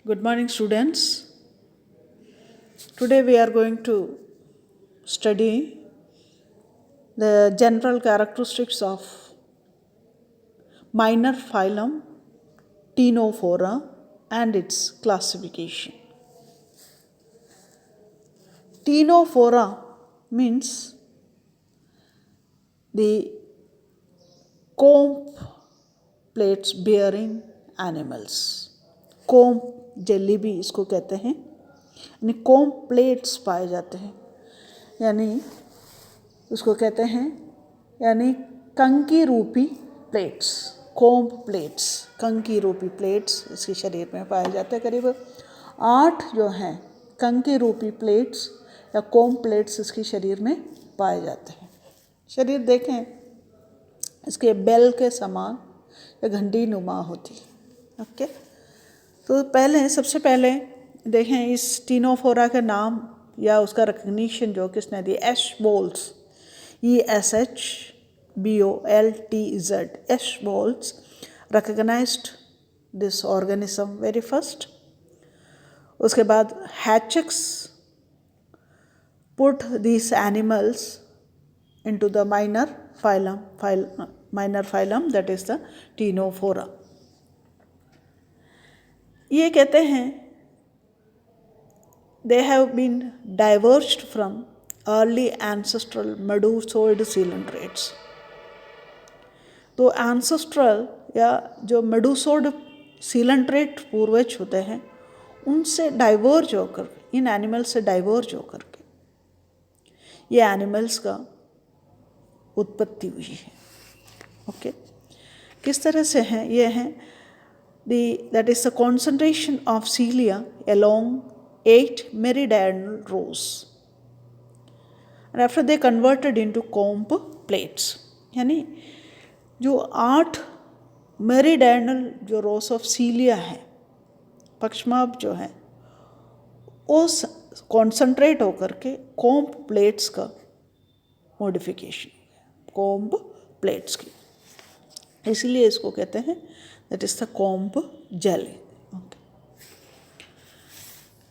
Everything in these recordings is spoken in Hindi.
Good morning, students. Today we are going to study the general characteristics of minor phylum Ctenophora and its classification. Ctenophora means the comb plates bearing animals. Comb jelly भी इसको कहते हैं, यानी comb plates पाए जाते हैं, यानी उसको कहते हैं यानी कंकी रूपी प्लेट्स, कोम्ब प्लेट्स, कंकी रूपी प्लेट्स इसके शरीर में पाए जाते हैं। करीब 8 जो हैं कंकी रूपी प्लेट्स या कोम्ब प्लेट्स इसके शरीर में पाए जाते हैं। शरीर देखें, इसके बेल के समान या घंटी नुमा होती है। ओके, तो सबसे पहले देखें इस टीनोफोरा का नाम या उसका रिकग्निशन जो किसने दी, एशबोल्स, ESHBOLTZ, एशबोल्स recognized this organism very first. उसके बाद Hatchix put these animals into the minor phylum that is the Ctenophora. ये कहते हैं they have been diverged from early ancestral medusoid coelentrates. तो ancestral या जो medusoid coelentrate पूर्वज होते हैं उनसे डाइवर्ज होकर, इन एनिमल्स से डाइवर्ज होकर के ये एनिमल्स का उत्पत्ति हुई है। ओके, किस तरह से हैं ये हैं, that is the concentration of cilia along 8 meridional rows and after they converted into comb plates, यानी जो 8 मेरिडायनल जो रोस ऑफ सीलिया है, पक्षमाभ जो है, उस कॉन्सेंट्रेट होकर के कोम्ब प्लेट्स का मॉडिफिकेशन, कोम्ब प्लेट्स की, इसीलिए इसको कहते हैं that is the comb jelly.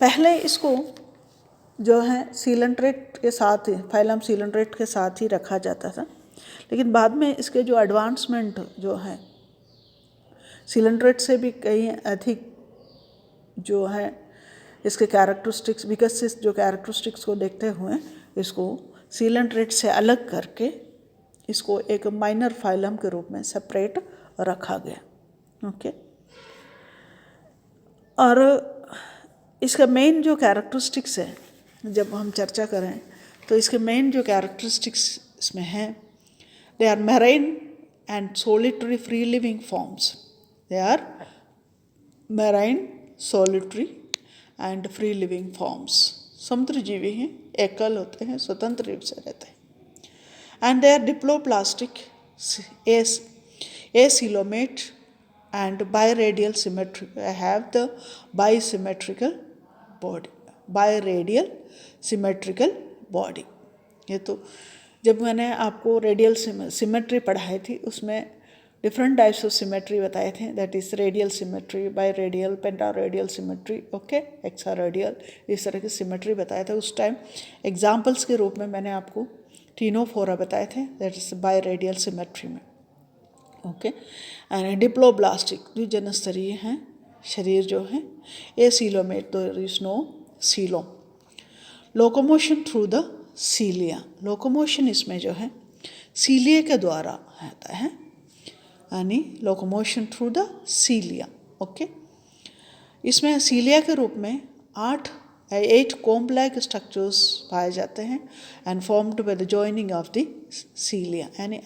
पहले इसको जो है सीलेंट्रेट के साथ ही, फाइलम सीलेंट्रेट के साथ ही रखा जाता था, लेकिन बाद में इसके जो एडवांसमेंट जो है सीलेंट्रेट से भी कई अधिक जो है इसके कैरेक्टरिस्टिक्स, विकसित जो कैरेक्टरिस्टिक्स को देखते हुए इसको सीलेंट्रेट से अलग करके इसको एक माइनर फाइलम के रूप में सेपरेट रखा गया। ओके, और इसका मेन जो कैरेक्टरिस्टिक्स है, जब हम चर्चा करें तो इसके मेन जो कैरेक्टरिस्टिक्स इसमें हैं, they are marine and solitary free living forms, they are marine, solitary and free living forms, समुद्र जीवी हैं, एकल होते हैं, स्वतंत्र रूप से रहते हैं, and they are diploplastic, acoelomate and biradial symmetry, have the bisymmetrical body, biradial symmetrical body। ये तो जब मैंने आपको रेडियल सिमेट्री पढ़ाई थी उसमें डिफरेंट टाइप्स ऑफ सिमेट्री बताए थे, that is radial symmetry, biradial, pentaradial symmetry, okay, hexaradial, इस तरह की सिमेट्री बताए थे। उस टाइम एग्जाम्पल्स के रूप में मैंने आपको टीनोफोरा बताए थे, that is biradial symmetry में। ओके, एंड डिप्लोब्लास्टिक द्विजनस्तरीय हैं शरीर जो है, एसीलोमेट, तो is no coelom, locomotion through the cilia, locomotion इसमें जो है सीलिया के द्वारा होता है, यानी locomotion through the cilia. Okay, इसमें सीलिया के रूप में 8 कोम्ब लाइक स्ट्रक्चर्स पाए जाते हैं and formed by the joining of the cilia, यानी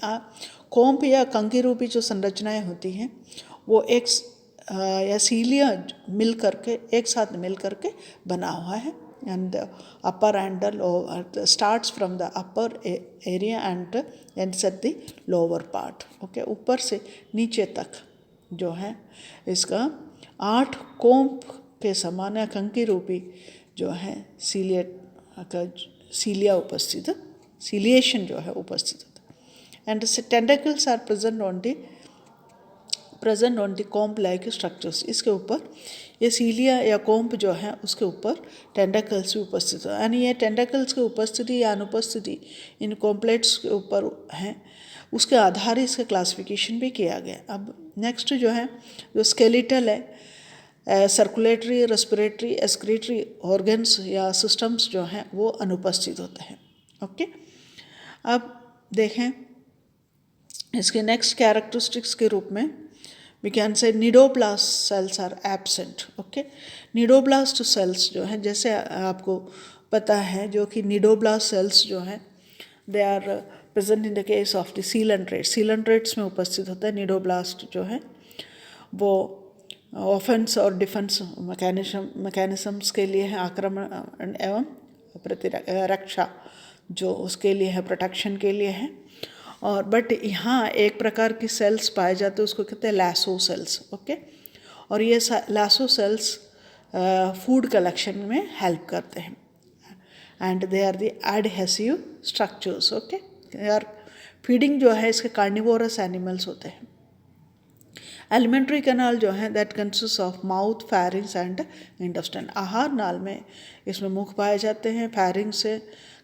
कोम्ब या कंकी रूपी जो संरचनाएं होती हैं वो एक या सीलिया मिल करके, एक साथ मिल करके बना हुआ है, and the upper and the lower starts from the upper area and ends at the lower part। Okay, ऊपर से नीचे तक जो है इसका 8 कोम्ब के समान या कंकी रूपी जो है सीलिया उपस्थित, सीलिएशन जो है उपस्थित होता है, and tentacles are present on the comb like structures, इसके ऊपर ये सीलिया या कोम्प जो है उसके ऊपर टेंटाकल्स भी उपस्थित है, यानी ये टेंटाकल्स की उपस्थिति या अनुपस्थिति इन कॉम्प्लेट्स के ऊपर है, उसके आधार इसका क्लासिफिकेशन भी किया गया। अब नेक्स्ट जो है जो स्केलेटल है, सर्कुलेटरी, रेस्पिरेटरी, एक्सक्रीटरी ऑर्गन्स या सिस्टम्स जो हैं वो अनुपस्थित होते हैं। ओके, अब देखें इसके नेक्स्ट कैरेक्टरिस्टिक्स के रूप में we can say cnidoblast cells are absent. Okay, cnidoblast cells जो हैं, जैसे आपको पता है जो कि निडोब्लास्ट सेल्स जो हैं they are present in the case of the coelenterate, coelenterates में उपस्थित होता है। निडोब्लास्ट जो है वो ऑफेंस और डिफेंस मैकेनिज्म्स के लिए है, आक्रमण एवं प्रतिरक्षा जो उसके लिए है, प्रोटेक्शन के लिए है। और बट यहाँ एक प्रकार की सेल्स पाए जाते हैं, उसको कहते हैं लैसो सेल्स। ओके, और ये लैसो सेल्स फूड कलेक्शन में हेल्प करते हैं and they are the adhesive structures. Okay, यार फीडिंग जो है इसके कार्निवोरस एनिमल्स होते हैं। एलिमेंट्री कैनाल जो है that consist of mouth, फैरिंग्स and intestine. आहार नाल में इसमें मुख पाए जाते हैं, फैरिंग्स से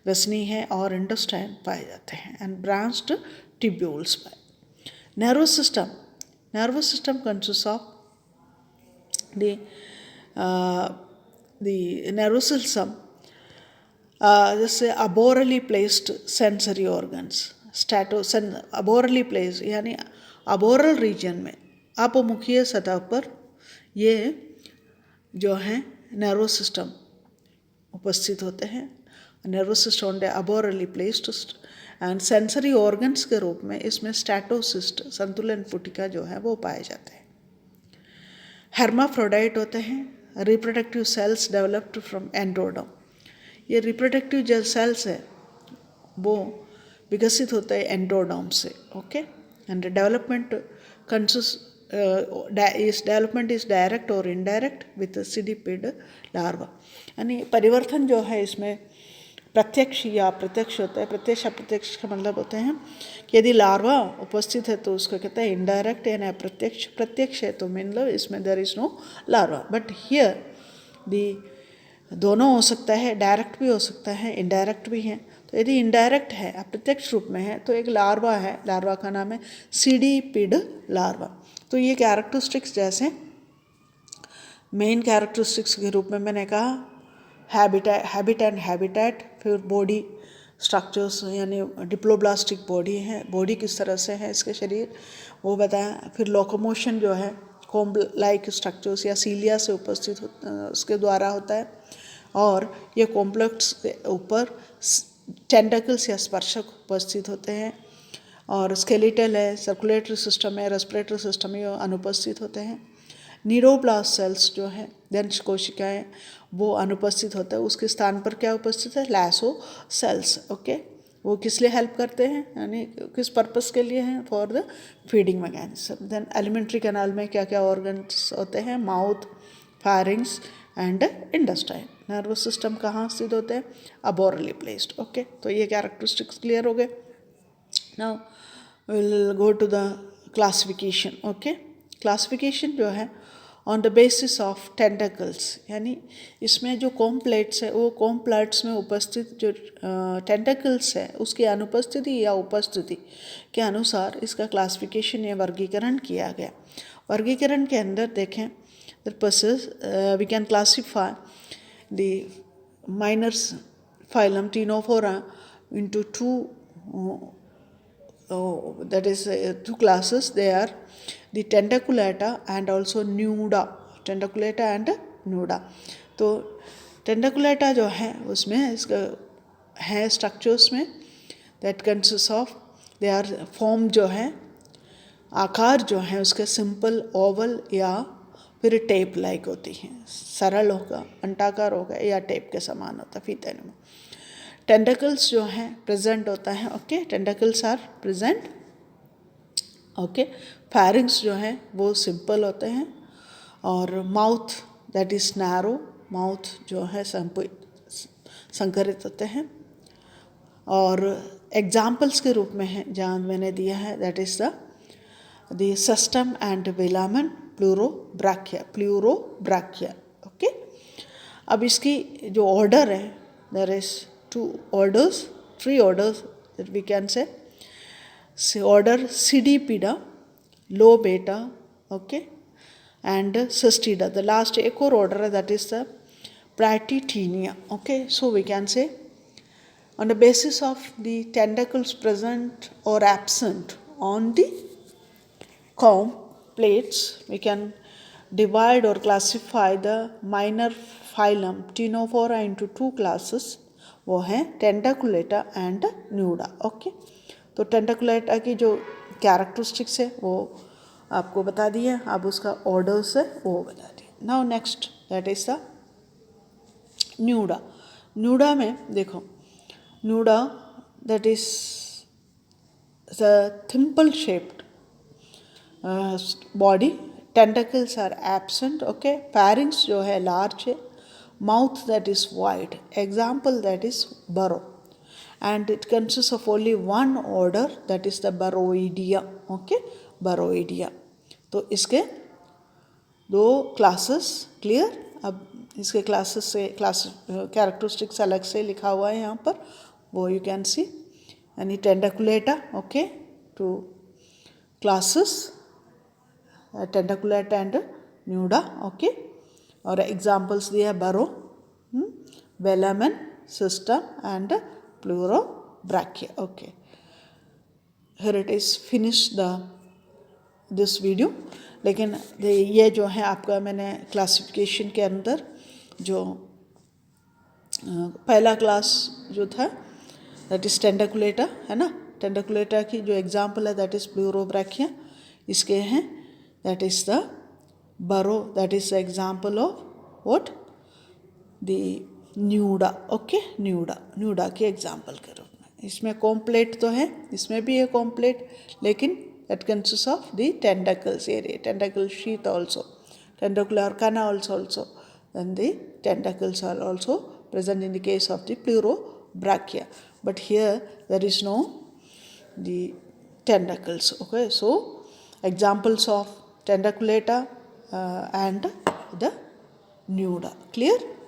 रसनी है और इंटेस्टाइन पाए जाते हैं एंड ब्रांच्ड ट्यूब्यूल्स पाए। Nervous system consist of the nervous system जैसे अबोरली प्लेस्ड सेंसरी ऑर्गन्स, अबोरली प्लेस यानी अबोरल रीजन में अपमुखीय सतह पर ये जो है नर्वस सिस्टम उपस्थित होते हैं। Nervous system aborally placed and sensory organs के रूप में इसमें स्टैटोसिस्ट संतुलन पुटिका जो है वो पाए जाते हैं। हेर्माफ्रोडाइट होते हैं, रिप्रोडक्टिव सेल्स डेवलप्ड फ्रॉम एंड्रोडम। ये रिप्रोडक्टिव जो सेल्स है वो विकसित होता है एंड्रोडम से। Okay, and development consist development is direct और इनडायरेक्ट विथ सीडिपिड लार्वा। यानी परिवर्तन जो है इसमें प्रत्यक्ष या अप्रत्यक्ष होता है। प्रत्यक्ष अप्रत्यक्ष का मतलब होते हैं कि यदि लार्वा उपस्थित है तो उसको कहते हैं इनडायरेक्ट यानी अप्रत्यक्ष। प्रत्यक्ष है तो मतलब इसमें there is no larva, but here the दोनों हो सकता है, डायरेक्ट भी हो सकता है, इनडायरेक्ट भी है। तो यदि इनडायरेक्ट है, अप्रत्यक्ष रूप में है, तो एक लार्वा है, लार्वा का नाम है सीडिपिड लार्वा। तो ये कैरेक्टरिस्टिक्स जैसे मेन कैरेक्टरिस्टिक्स के रूप में मैंने कहा हैबिट एंड हैबिटेट, फिर बॉडी स्ट्रक्चर्स यानी डिप्लोब्लास्टिक बॉडी है, बॉडी किस तरह से है इसके शरीर वो बताया। फिर लोकोमोशन जो है कोम्ब लाइक स्ट्रक्चर्स या सीलिया से उपस्थित उसके द्वारा होता है। और ये कॉम्प्लेक्स के ऊपर टेंटाकल्स या स्पर्शक उपस्थित होते हैं। और स्केलेटल है, सर्कुलेटरी सिस्टम है, रेस्पिरेटरी सिस्टम है, अनुपस्थित होते हैं। न्यूरोब्लास्ट सेल्स जो है दंश कोशिकाएं वो अनुपस्थित होता है, उसके स्थान पर क्या उपस्थित है, लैसो सेल्स। ओके, वो किस लिए हेल्प करते हैं यानी किस पर्पस के लिए हैं, for the feeding mechanism. Then alimentary canal में क्या क्या ऑर्गन्स होते हैं, mouth, pharynx and intestine. Nervous system कहाँ स्थित होते हैं, अबोरली प्लेस्ड। ओके, तो ये कैरेक्टरिस्टिक्स क्लियर हो गए। Now will go to the classification. Okay, classification जो है on the basis of tentacles, यानी इसमें जो कॉम्प्लेट्स है वो कॉम्प्लेट्स में उपस्थित जो टेंटाकल्स है उसकी अनुपस्थिति या उपस्थिति के अनुसार इसका क्लासिफिकेशन या वर्गीकरण किया गया। वर्गीकरण के अंदर देखें we can classify the minors phylum ctenophora into that is two classes. They are the tentaculata and also nuda, tentaculata and nuda. तो tentaculata जो है उसमें इसका है स्ट्रक्चर्स में that consists of they are form जो है आकार जो है उसके सिंपल ओवल या फिर टेप लाइक होती हैं, सरल होगा, अंडाकार होगा या टेप के समान होता है फीते में। टेंटाकल्स जो हैं प्रेजेंट होता है। Okay, tentacles are present. Okay, pharynx जो हैं वो सिंपल होते हैं और mouth that is narrow, mouth जो है संकरित होते हैं। और एग्जाम्पल्स के रूप में है जहाँ मैंने दिया है that is the Cestum and Velamen Pleurobrachia. Okay, अब इसकी जो ऑर्डर है, there is 3 orders that we can say. Order Pseudopida, Lobata, okay, and Cystida. The last एक और order है, that is the Pratytinia. Okay, so we can say on the basis of the tentacles present or absent on the comb plates, we can divide or classify the minor phylum Ctenophora into 2 classes. वो हैं टेंटाकुलेटा एंड न्यूडा. ओके, तो टेंटाकुलेटा की जो कैरेक्टरिस्टिक्स है वो आपको बता दिए, अब उसका ऑर्डर्स है वो बता दिए. Now next that is the Nuda. Nuda में देखो, Nuda that is the thimble shaped body, tentacles are absent. Okay, पैरिंग्स जो है लार्ज है, mouth that is wide, example that is burrow, and it consists of only one order, that is the Burroidea. Okay, Burroidea. तो इसके 2 क्लासेस क्लियर. अब इसके क्लासेस से कैरेक्टरिस्टिक्स अलग से लिखा हुआ है यहाँ पर, वो यू कैन सी. यानी Tentaculata, okay, 2 classes, Tentaculata and Nuda. Okay, और एग्जाम्पल्स दिया Beroe, Velamen, Cestum and Pleurobrachia. Okay, here it is finish this video. लेकिन ये जो है आपका मैंने क्लासिफिकेशन के अंदर जो पहला क्लास जो था दैट इज टेंटाकुलेटा है ना, टेंटाकुलेटा की जो एग्जाम्पल है दैट इज प्लूरोब्राकिया. इसके हैं that is the burrow, that is the example of what, the Nuda. Okay, Nuda के एग्जाम्पल के रूप में. इसमें कॉम्प्लेट तो है, इसमें भी है कॉम्प्लेट, लेकिन that consists of the tentacles area, tentacle sheath also, tentacular canals also, and the tentacles are also present in the case of the pleurobrachia. But here there is no the tentacles. Okay, so examples of tentaculata and the न्यूडा. Clear.